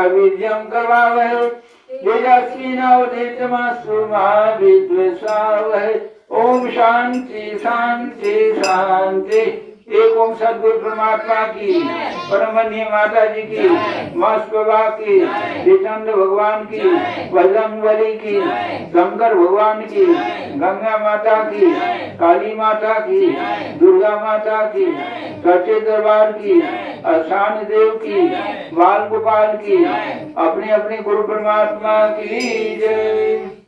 वीर्यं करवावहै तेजस्विनावधीतमस्तु मा विद्विषावहै। ओम शांति शांति शांति। एक ओम सदगुरु परमात्मा की, परमन्य माता जी की, मास बाबा की, श्रीचंद्र भगवान की, बजरंग बली की, शंकर भगवान की, गंगा माता की, काली माता की, दुर्गा माता की, सच्चे दरबार की, अशान देव की, बाल गोपाल की, अपने अपने गुरु परमात्मा की जय।